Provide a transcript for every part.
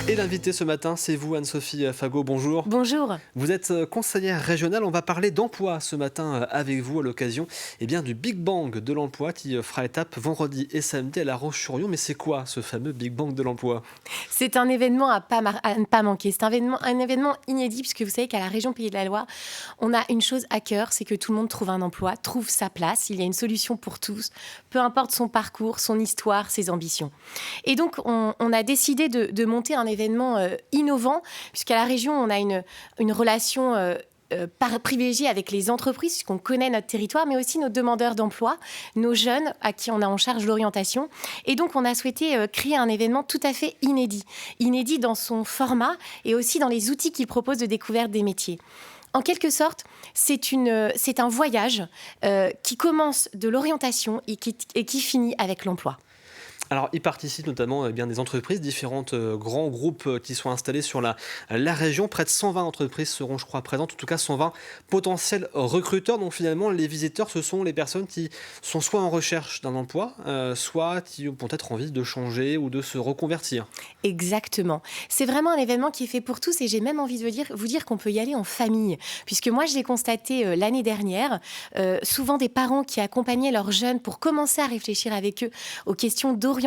Et l'invité ce matin, c'est vous, Anne-Sophie Fagot, bonjour. Bonjour. Vous êtes conseillère régionale, on va parler d'emploi ce matin avec vous à l'occasion du Big Bang de l'emploi qui fera étape vendredi et samedi à La Roche-sur-Yon. Mais c'est quoi ce fameux Big Bang de l'emploi ? C'est un événement à ne pas manquer. C'est un événement inédit puisque vous savez qu'à la région Pays de la Loire, on a une chose à cœur, c'est que tout le monde trouve un emploi, trouve sa place. Il y a une solution pour tous, peu importe son parcours, son histoire, ses ambitions. Et donc, on a décidé de monter un événement innovant puisqu'à la région, on a une relation privilégiée avec les entreprises, puisqu'on connaît notre territoire, mais aussi nos demandeurs d'emploi, nos jeunes à qui on a en charge l'orientation. Et donc, on a souhaité créer un événement tout à fait inédit. Inédit dans son format et aussi dans les outils qu'il propose de découverte des métiers. En quelque sorte, c'est un voyage qui commence de l'orientation et qui finit avec l'emploi. Alors, y participent notamment des entreprises, différentes grands groupes qui sont installés sur la région. Près de 120 entreprises seront, je crois, présentes, en tout cas 120 potentiels recruteurs. Donc finalement, les visiteurs, ce sont les personnes qui sont soit en recherche d'un emploi, soit qui ont peut-être envie de changer ou de se reconvertir. Exactement. C'est vraiment un événement qui est fait pour tous et j'ai même envie de vous dire qu'on peut y aller en famille. Puisque moi, je l'ai constaté l'année dernière, souvent des parents qui accompagnaient leurs jeunes pour commencer à réfléchir avec eux aux questions d'orientation,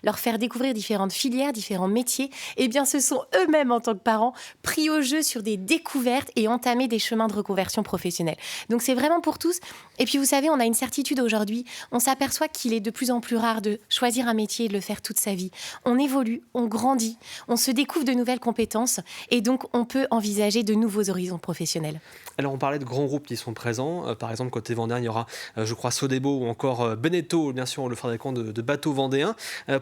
leur faire découvrir différentes filières, différents métiers, eh bien ce sont eux-mêmes en tant que parents pris au jeu sur des découvertes et entamé des chemins de reconversion professionnelle. Donc c'est vraiment pour tous. Et puis vous savez, on a une certitude aujourd'hui, on s'aperçoit qu'il est de plus en plus rare de choisir un métier et de le faire toute sa vie. On évolue, on grandit, on se découvre de nouvelles compétences et donc on peut envisager de nouveaux horizons professionnels. Alors on parlait de grands groupes qui sont présents, par exemple côté vendéen il y aura je crois Sodebo ou encore Beneteau, bien sûr le fabricant de bateaux vendéens.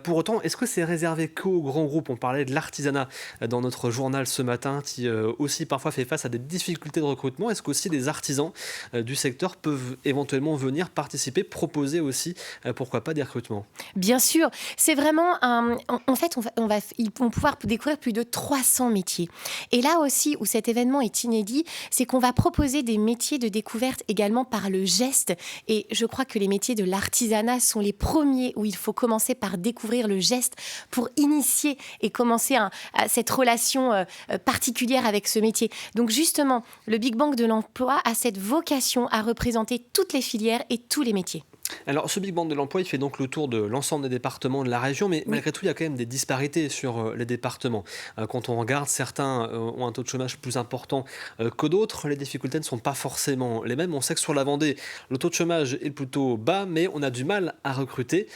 Pour autant, est-ce que c'est réservé qu'aux grands groupes ? On parlait de l'artisanat dans notre journal ce matin qui aussi parfois fait face à des difficultés de recrutement. Est-ce qu'aussi les artisans du secteur peuvent éventuellement venir participer, proposer aussi pourquoi pas des recrutements ? Bien sûr, c'est vraiment ils vont pouvoir découvrir plus de 300 métiers. Et là aussi où cet événement est inédit, c'est qu'on va proposer des métiers de découverte également par le geste. Et je crois que les métiers de l'artisanat sont les premiers où il faut commencer par découvrir le geste pour initier et commencer à cette relation particulière avec ce métier. Donc justement, le Big Bang de l'emploi a cette vocation à représenter toutes les filières et tous les métiers. Alors, ce Big Bang de l'emploi, il fait donc le tour de l'ensemble des départements de la région, mais malgré tout, il y a quand même des disparités sur les départements. Quand on regarde, certains ont un taux de chômage plus important que d'autres. Les difficultés ne sont pas forcément les mêmes. On sait que sur la Vendée, le taux de chômage est plutôt bas, mais on a du mal à recruter.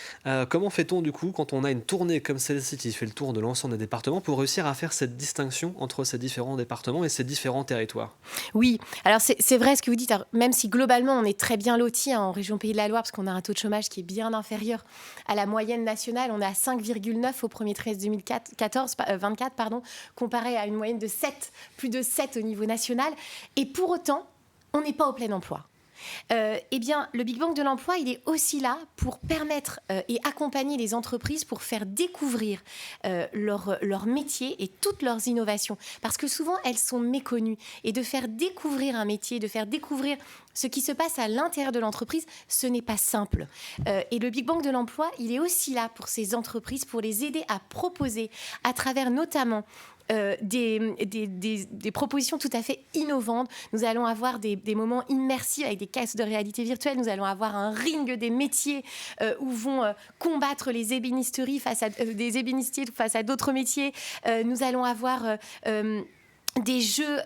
Comment fait-on du coup, quand on a une tournée comme celle-ci qui fait le tour de l'ensemble des départements, pour réussir à faire cette distinction entre ces différents départements et ces différents territoires ? Oui, alors c'est vrai ce que vous dites, alors, même si globalement on est très bien lotis en région Pays de la Loire, parce qu'on a un taux de chômage qui est bien inférieur à la moyenne nationale. On est à 5,9 au premier trimestre 2024, comparé à une moyenne de 7, plus de 7 au niveau national. Et pour autant, on n'est pas au plein emploi. Eh bien, le Big Bang de l'emploi, il est aussi là pour permettre et accompagner les entreprises pour faire découvrir leur métier et toutes leurs innovations. Parce que souvent, elles sont méconnues. Et de faire découvrir un métier, de faire découvrir ce qui se passe à l'intérieur de l'entreprise, ce n'est pas simple. Et le Big Bang de l'emploi, il est aussi là pour ces entreprises, pour les aider à proposer, à travers notamment des propositions tout à fait innovantes. Nous allons avoir des moments immersifs avec des casques de réalité virtuelle. Nous allons avoir un ring des métiers où vont combattre les ébénisteries des ébénistiers face à d'autres métiers. Nous allons avoir des jeux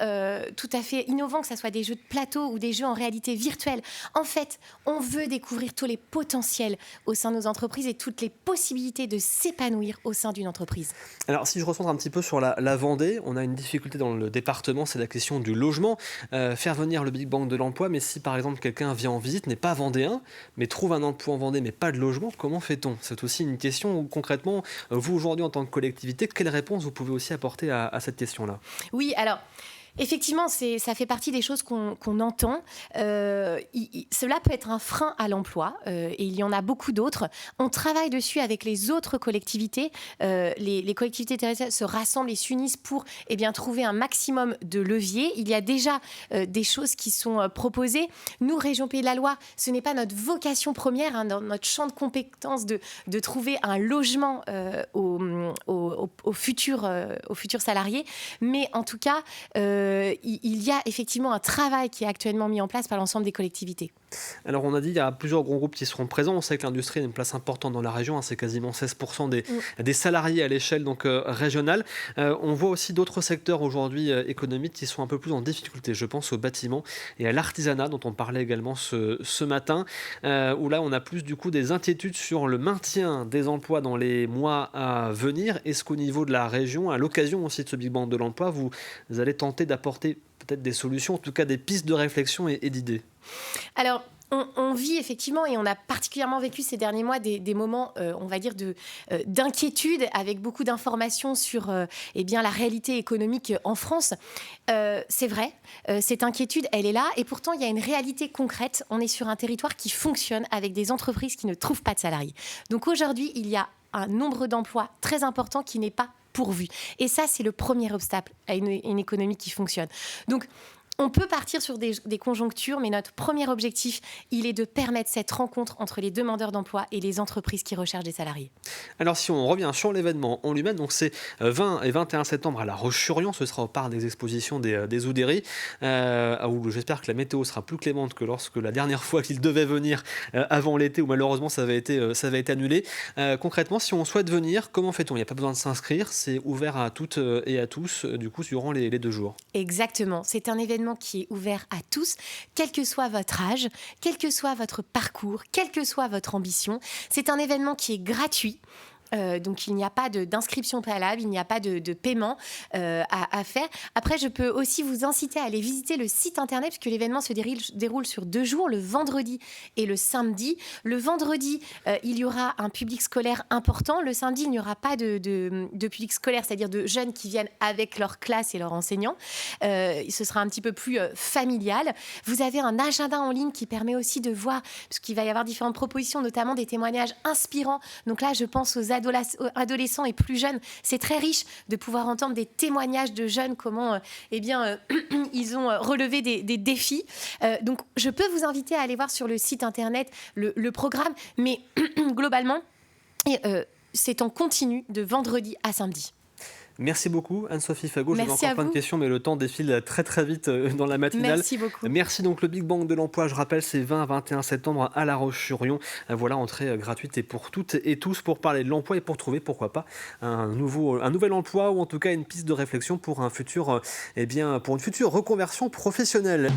tout à fait innovants, que ce soit des jeux de plateau ou des jeux en réalité virtuelle. En fait, on veut découvrir tous les potentiels au sein de nos entreprises et toutes les possibilités de s'épanouir au sein d'une entreprise. Alors, si je recentre un petit peu sur la Vendée, on a une difficulté dans le département, c'est la question du logement. Faire venir le Big Bang de l'emploi, mais si par exemple quelqu'un vient en visite, n'est pas vendéen, mais trouve un emploi en Vendée, mais pas de logement, comment fait-on ? C'est aussi une question où concrètement, vous aujourd'hui en tant que collectivité, quelle réponse vous pouvez aussi apporter à cette question-là ? Oui, alors, Effectivement, ça fait partie des choses qu'on entend. Cela peut être un frein à l'emploi et il y en a beaucoup d'autres. On travaille dessus avec les autres collectivités. Les collectivités territoriales se rassemblent et s'unissent pour trouver un maximum de leviers. Il y a déjà des choses qui sont proposées. Nous, Région Pays de la Loire, ce n'est pas notre vocation première, dans notre champ de compétences de trouver un logement aux futurs salariés. Mais en tout cas, il y a effectivement un travail qui est actuellement mis en place par l'ensemble des collectivités. Alors on a dit il y a plusieurs gros groupes qui seront présents. On sait que l'industrie a une place importante dans la région. C'est quasiment 16% des salariés à l'échelle régionale. On voit aussi d'autres secteurs aujourd'hui économiques qui sont un peu plus en difficulté. Je pense au bâtiment et à l'artisanat dont on parlait également ce matin, où là on a plus du coup des inquiétudes sur le maintien des emplois dans les mois à venir. Est-ce qu'au niveau de la région, à l'occasion aussi de ce Big Bang de l'emploi, vous allez tenter d'apporter peut-être des solutions, en tout cas des pistes de réflexion et d'idées? Alors, on vit effectivement, et on a particulièrement vécu ces derniers mois des moments, on va dire, d'inquiétude, avec beaucoup d'informations sur la réalité économique en France. C'est vrai, cette inquiétude, elle est là, et pourtant, il y a une réalité concrète. On est sur un territoire qui fonctionne avec des entreprises qui ne trouvent pas de salariés. Donc aujourd'hui, il y a un nombre d'emplois très important qui n'est pas pourvu. Et ça, c'est le premier obstacle à une économie qui fonctionne. Donc, on peut partir sur des conjonctures, mais notre premier objectif, il est de permettre cette rencontre entre les demandeurs d'emploi et les entreprises qui recherchent des salariés. Alors si on revient sur l'événement en lui-même, donc c'est 20 et 21 septembre à La Roche-sur-Yon, ce sera au parc des expositions des Oudéry, où j'espère que la météo sera plus clémente que lorsque la dernière fois qu'il devait venir avant l'été, où malheureusement ça avait été annulé. Concrètement, si on souhaite venir, comment fait-on? Il n'y a pas besoin de s'inscrire, c'est ouvert à toutes et à tous, du coup, durant les 2 jours. Exactement, c'est un événement qui est ouvert à tous, quel que soit votre âge, quel que soit votre parcours, quelle que soit votre ambition. C'est un événement qui est gratuit. Donc il n'y a pas d'inscription préalable, il n'y a pas de paiement à faire. Après, je peux aussi vous inciter à aller visiter le site internet, puisque l'événement se déroule sur 2 jours, le vendredi et le samedi. Le vendredi, il y aura un public scolaire important. Le samedi, il n'y aura pas de public scolaire, c'est-à-dire de jeunes qui viennent avec leur classe et leurs enseignants. Ce sera un petit peu plus familial. Vous avez un agenda en ligne qui permet aussi de voir, parce qu'il va y avoir différentes propositions, notamment des témoignages inspirants. Donc là, je pense aux adolescents et plus jeunes. C'est très riche de pouvoir entendre des témoignages de jeunes, comment ils ont relevé des défis. Donc, je peux vous inviter à aller voir sur le site internet le programme, mais globalement, c'est en continu de vendredi à samedi. Merci beaucoup Anne-Sophie Fagot. J'avais Merci encore plein de questions, mais le temps défile très très vite dans la matinale. Merci beaucoup. Merci. Donc le Big Bang de l'emploi, je rappelle, c'est 20 à 21 septembre à La Roche-sur-Yon. Voilà, entrée gratuite et pour toutes et tous pour parler de l'emploi et pour trouver, pourquoi pas, un nouvel emploi ou en tout cas une piste de réflexion pour pour une future reconversion professionnelle.